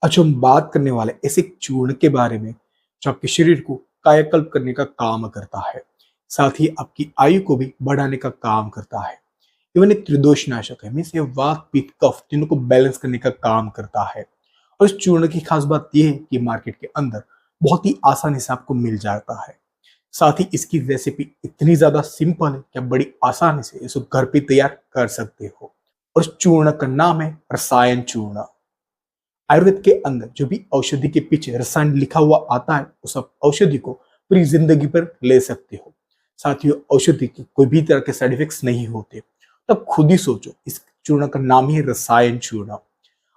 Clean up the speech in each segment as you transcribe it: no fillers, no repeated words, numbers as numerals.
आज हम बात करने वाले ऐसे एक चूर्ण के बारे में जो आपके शरीर को कायाकल्प करने का काम करता है, साथ ही आपकी आयु को भी बढ़ाने का काम करता है। इवन एक त्रिदोष नाशक है, मीन्स ये वात पित्त कफ तीनों को बैलेंस करने का काम करता है। और इस चूर्ण की खास बात यह है कि मार्केट के अंदर बहुत ही आसानी से आपको मिल जाता है। साथ ही इसकी रेसिपी इतनी ज्यादा सिंपल है कि आप बड़ी आसानी से इसको घर पे तैयार कर सकते हो। और इस चूर्ण का नाम है रसायन चूर्ण। आयुर्वेद के अंदर जो भी औषधि के पीछे रसायन लिखा हुआ आता है, उस औषधि को पूरी जिंदगी पर ले सकते हो। साथ ही औषधि के कोई भी तरह के साइड इफेक्ट्स नहीं होते। तब खुद ही सोचो, इस चूर्ण का नाम ही है रसायन चूर्ण।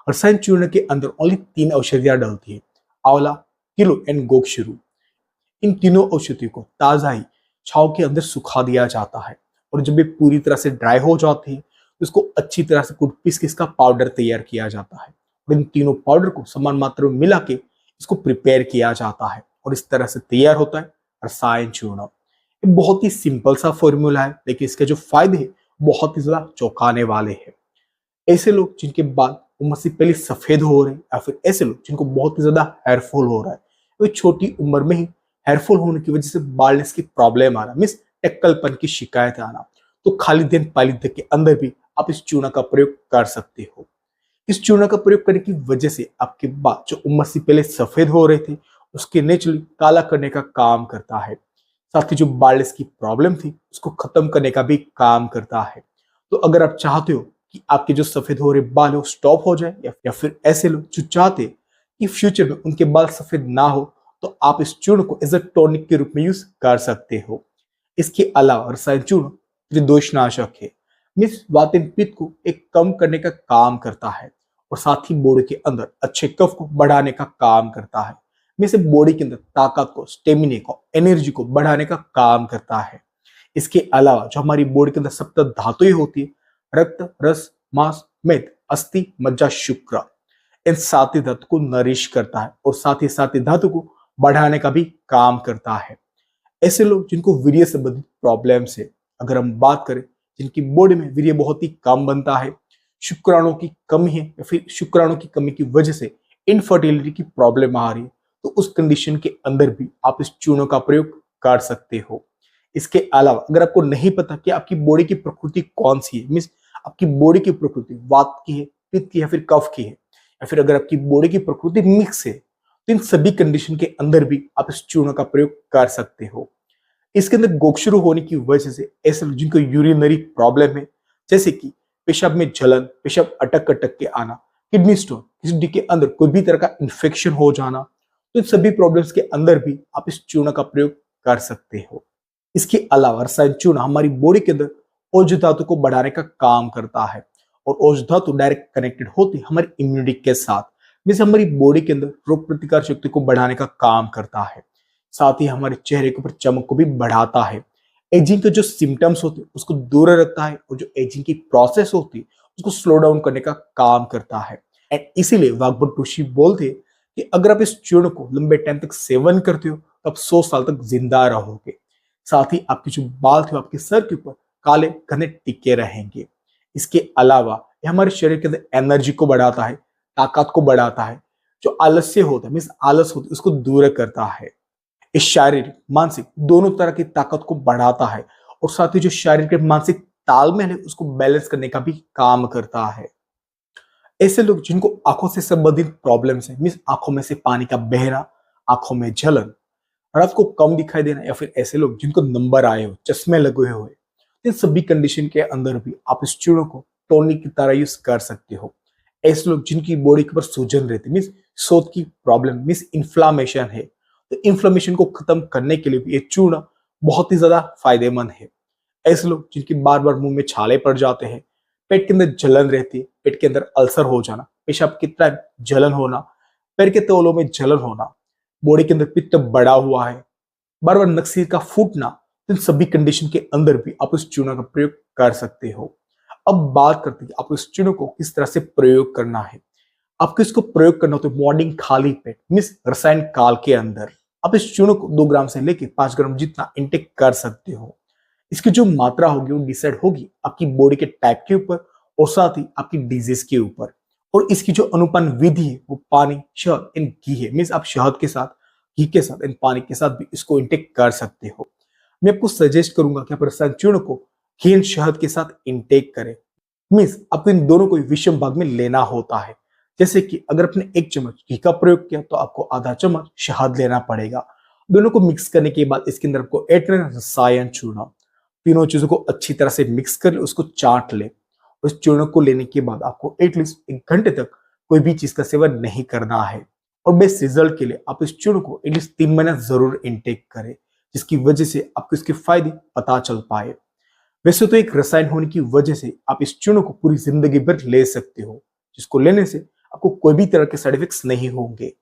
रसायन चूर्ण के अंदर ओनली 3 औषधियां डलती है, आंवला, किलो एंड गोक्षरू। इन तीनों औषधियों को ताजा ही छाव के अंदर सुखा दिया जाता है। और जब ये पूरी तरह से ड्राई हो जाती है तो इसको अच्छी तरह से कूट पीस के इसका पाउडर तैयार किया जाता है। और इन तीनों पाउडर को समान मात्रा में मिला के इसको प्रिपेयर किया जाता है और इस तरह से तैयार होता है रसायन चूर्ण। ये बहुत ही सिंपल सा फॉर्मूला है, लेकिन इसके जो फायदे हैं बहुत ही ज्यादा चौंकाने वाले हैं। ऐसे लोग जिनके बाल उम्र से पहले सफेद हो रहे हैं, या फिर ऐसे लोग जिनको बहुत ही ज्यादा हेयरफॉल हो रहा है, वो छोटी उम्र में ही हेयरफॉल होने की वजह से बालनेस की प्रॉब्लम आ रहा है, मीन्स टक्कलपन की शिकायत आना, तो खाली दिन पालित के अंदर भी आप इस चूर्ण का प्रयोग कर सकते हो। इस चूर्ण का प्रयोग करने की वजह से आपके बाल जो उम्र से पहले सफेद हो रहे थे उसके नेचुरली काला करने का काम करता है। साथ ही जो बालनेस की प्रॉब्लम थी उसको खत्म करने का भी काम करता है। तो अगर आप चाहते हो कि आपके जो सफेद हो रहे बाल हो स्टॉप हो जाए, या फिर ऐसे लोग जो चाहते हैं कि फ्यूचर में उनके बाल सफेद ना हो, तो आप इस चूर्ण को एज अ टॉनिक के रूप में यूज कर सकते हो। इसके अलावा रसायन चूर्ण त्रिदोषनाशक है, मीन्स वात एंड पित्त को एक कम करने का काम करता है और साथ ही बॉडी के अंदर अच्छे कफ को बढ़ाने का काम करता है। मीन्स बॉडी के अंदर ताकत को, स्टेमिना को, एनर्जी को बढ़ाने का काम करता है। इसके अलावा जो हमारी बॉडी के अंदर सप्त धातुएं होती है, रक्त, रस, मांस, मेद, अस्थि, मज्जा, शुक्र, इन सात ही धातु को नरिश करता है और साथ ही सात ही धातु को बढ़ाने का भी काम करता है। ऐसे लोग जिनको वीर्य संबंधित प्रॉब्लम्स है, अगर हम बात करें जिनकी बॉडी में वीर्य बहुत ही कम बनता है, शुक्राणु की कमी है, या फिर शुक्राणु की कमी की वजह से इनफर्टिलिटी की प्रॉब्लम आ रही है, तो उस कंडीशन के अंदर भी आप इस चूर्णों का प्रयोग कर सकते हो। इसके अलावा अगर आपको नहीं पता कि आपकी बॉडी की प्रकृति कौन सी है, मीन्स आपकी बॉडी की प्रकृति वात की है, पित्त की है, फिर कफ की है, या फिर अगर आपकी बॉडी की प्रकृति मिक्स है, तो इन सभी कंडीशन के अंदर भी आप इस चूर्ण का प्रयोग कर सकते हो। इसके अंदर गोक्षरू होने की वजह से ऐसे लोग जिनको यूरिनरी प्रॉब्लम है, जैसे कि पेशाब में जलन, पेशाब अटक अटक के आना, किडनी स्टोन, किडनी के अंदर कोई भी तरह का इन्फेक्शन हो जाना, तो इन सभी प्रॉब्लम्स के अंदर भी आप इस चूर्ण का प्रयोग कर सकते हो। इसके अलावा रसायन चूर्ण हमारी बॉडी के अंदर औष धातु को बढ़ाने का काम करता है और औष धातु डायरेक्ट कनेक्टेड होती है हमारी इम्यूनिटी के साथ, जिससे हमारी बॉडी के अंदर रोग प्रतिकार शक्ति को बढ़ाने का काम करता है। साथ ही हमारे चेहरे के ऊपर चमक को भी बढ़ाता है। एजिंग के जो सिम्टम्स होते हैं उसको दूर रखता है और जो एजिंग की प्रोसेस होती है उसको स्लो डाउन करने का काम करता है। एंड इसीलिए वाग्भट ऋषि बोलते हैं कि अगर आप इस चूर्ण को लंबे टाइम तक सेवन करते हो तो आप 100 साल तक जिंदा रहोगे। साथ ही आपके जो बाल थे आपके सर के ऊपर काले घने टिके रहेंगे। इसके अलावा ये हमारे शरीर के अंदर एनर्जी को बढ़ाता है, ताकत को बढ़ाता है, जो आलस्य होता है मीन्स आलस होता है उसको दूर करता है। इस शारीरिक मानसिक दोनों तरह की ताकत को बढ़ाता है और साथ ही जो शारीरिक मानसिक तालमेल है उसको बैलेंस करने का भी काम करता है। ऐसे लोग जिनको आंखों से संबंधित प्रॉब्लम्स है, मीन्स आंखों में से पानी का बहना, आंखों में जलन, रात को कम दिखाई देना, या फिर ऐसे लोग जिनको नंबर आए हो, चश्मे लगे हुए, इन सभी कंडीशन के अंदर भी आप इस चूर्ण को टॉनिक की तरह यूज कर सकते हो। ऐसे लोग जिनकी बॉडी के ऊपर सूजन रहती है, मीन्स शोथ की प्रॉब्लम, मीन्स इन्फ्लामेशन है, तो इन्फ्लामेशन को खत्म करने के लिए भी ये चूर्ण बहुत ही ज्यादा फायदेमंद है। ऐसे लोग जिनकी बार बार मुंह में छाले पड़ जाते हैं, पेट के अंदर जलन रहती है, पेट के अंदर अल्सर हो जाना, पेशाब की तरह जलन होना, पैर के तौलों में जलन होना, बॉडी के अंदर पित्त बढ़ा हुआ है, बार बार नक्सीर का फूटना, इन सभी कंडीशन के अंदर भी आप इस चूर्ण का प्रयोग कर सकते हो। अब बात करते हैं आप इस चूर्ण को किस तरह से प्रयोग करना है। आपको इसको प्रयोग करना होता है मॉर्निंग खाली पेट, मीन्स रसायन काल के अंदर। आप इस चूर्ण को 2 ग्राम से लेके 5 ग्राम जितना इंटेक कर सकते हो। इसकी जो मात्रा होगी वो डिसाइड होगी आपकी बॉडी के टाइप के ऊपर और साथ ही आपकी डिजीज के ऊपर। और इसकी जो अनुपान विधि है वो पानी, शहद एंड घी है। मीन्स आप शहद के साथ, घी के साथ एंड पानी के साथ भी इसको इंटेक कर सकते हो। मैं आपको सजेस्ट करूंगा कि आप रसायन चूर्ण को घी एंड शहद के साथ इंटेक करें। मीन्स आपको इन दोनों को विषम भाग में लेना होता है। जैसे कि अगर आपने 1 चम्मच घी का प्रयोग किया तो आपको आधा चम्मच शहद लेना पड़ेगा। दोनों को मिक्स करने के बाद इसके अंदर आपको ऐड करना रसायन चूर्ण। तीनों चीजों को अच्छी तरह से मिक्स कर ले, उसको चाट ले। उस चूर्ण को लेने के बाद आपको एटलीस्ट 1 घंटे तक कोई भी चीज का सेवन नहीं करना है। और बेस्ट रिजल्ट के लिए आप इस चूर्ण को एटलीस्ट 3 महीना जरूर इंटेक करें, जिसकी वजह से आपको इसके फायदे पता चल पाए। वैसे तो एक रसायन होने की वजह से आप इस चूर्ण को पूरी जिंदगी भर ले सकते हो, जिसको लेने से आपको कोई भी तरह के साइड इफेक्ट्स नहीं होंगे।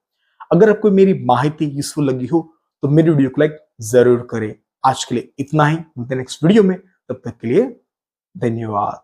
अगर आपको मेरी माहिती यूजफुल लगी हो तो मेरी वीडियो को लाइक जरूर करें। आज के लिए इतना ही, मिलते हैं नेक्स्ट वीडियो में, तब तक के लिए धन्यवाद।